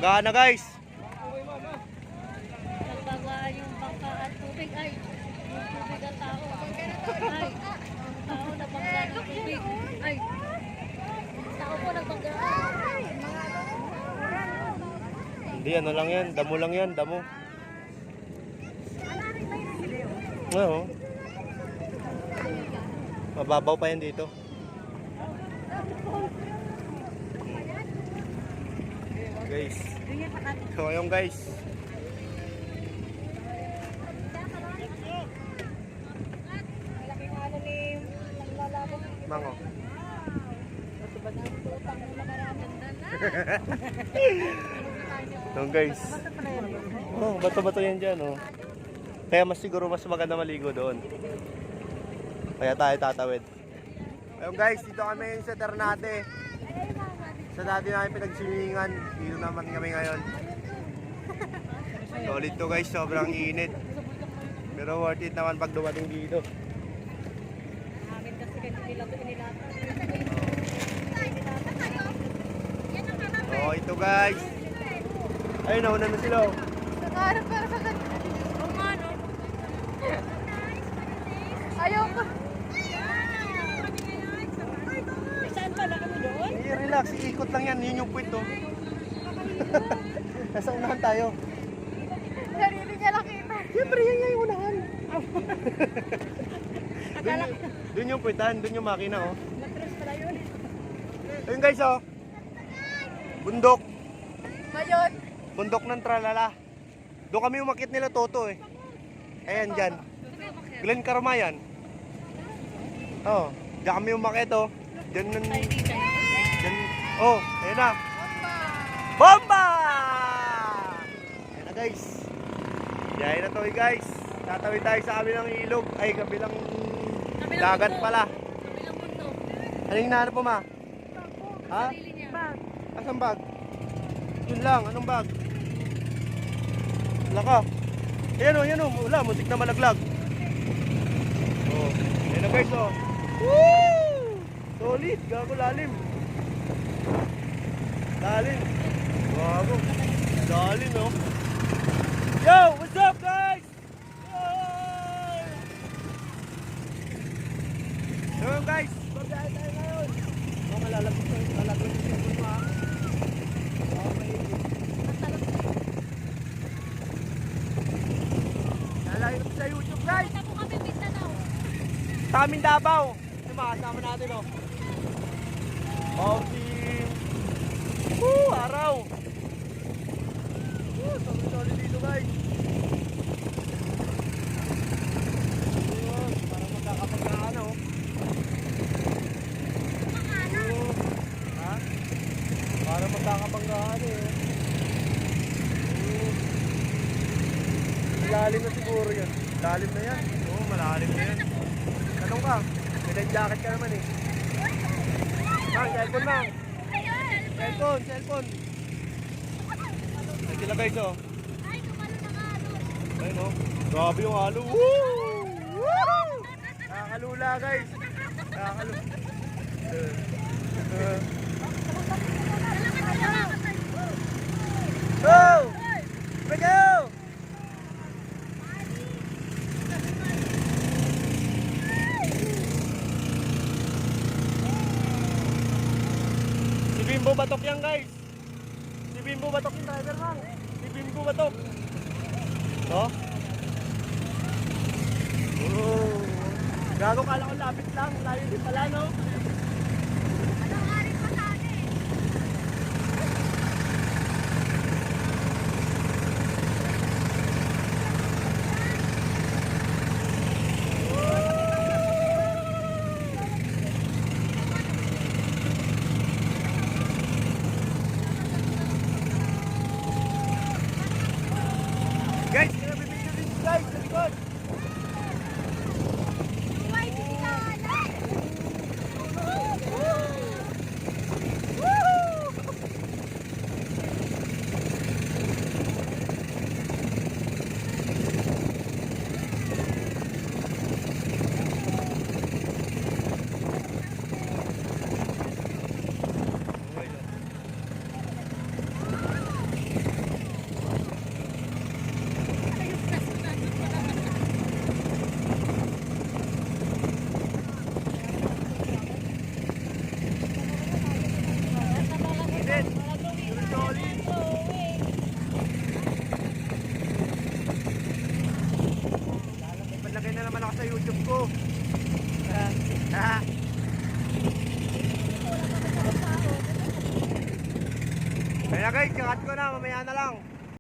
Banggaan na guys. Nagbagaan yung bangka at tubig. Ay, yung tubig at tao. Ay, ang tao nabangga ng tubig. Ay, tao po nagbanggaan. Hindi, ano lang yan. Damo lang yan, damo. Oo. Mababaw pa yan dito. Guys. So ayun guys. Mango. So guys. Oh, bato-bato yan dyan oh. Kaya mas siguro mas maganda maligo doon. Kaya tayo tatawid. Ayun guys, dito kami sa Ternate. Sa dati namin pinagswimingan. Dito naman kami ngayon. Solid to guys, sobrang init. Pero worth it naman pag dumating dito. Amin kasi ganito nila ito inilata. Oh, ito guys. Ayun, nauna na sila oh. Nakaharap para sa ganito. Oo nga, no? Ayoko. Saan pala kami doon? Eh, relax, ikot lang yan. Yun yung point oh. Nasa unahan tayo. Sarili niya lang kita. Siyempre, yan yung unahan. Akala ko. Doon yung pointahan, doon yung makina oh. Matras pala yun. Ayun guys oh. Bundok. Ngayon. Bundok ng Tralala. Doon kami umakit nila Toto eh. Ayan dyan. Glen Karamayan. Oh, dyan kami umakit oh. Dyan nun. Dyan. Oh, ayan na. Bomba! Ayan na guys. Ayan na to eh guys. Tatawid tayo sa kabilang ilog. Ay, kabilang dagat pala. Kabilang mundo. Ano yung hinahanap mo ma? Ha? Sarili niya. Asan bag? Yun lang, anong bag? Wala ka. Ayan o, wala, muntik na malaglag. Oh, ayan na guys oh. Woo! Solid, gago lalim. Lalim. Gago. Lalim oh. Yo, what's up guys? Yo guys, babiyahe tayo ngayon. Oh, malalaglag yung cellphone mo ha. Nalayo sa YouTube guys. Punta po kami Mindanao. Sa amin Davao. Ito makasama natin oh. Bouncing. Araw. Solid dito guys. Para magkakapagkaan oh. Ha? Para magkakapagkaan eh. Malalim na siguro yan. Lalim na yan. Oo, malalim na yan. Tanong ka. May life jacket ka naman eh. Mang, cellphone mang. Cellphone. Ay sila guys oh. Ayun oh. Grabe yung halo. Woo! Woo! Nakakalula guys. Nakakalula. Go! Go! Si Bimbo Batok yan guys. Si Bimbo Batok yung driver lang. Si Bimbo Batok. No? Oh. Gago, kala ko lapit lang. Layo din pala no? Guys, kaya may video din guys sa likod. na naman ako sa YouTube ko. Ah. Kaya guys, kakat ko na, mamaya na lang.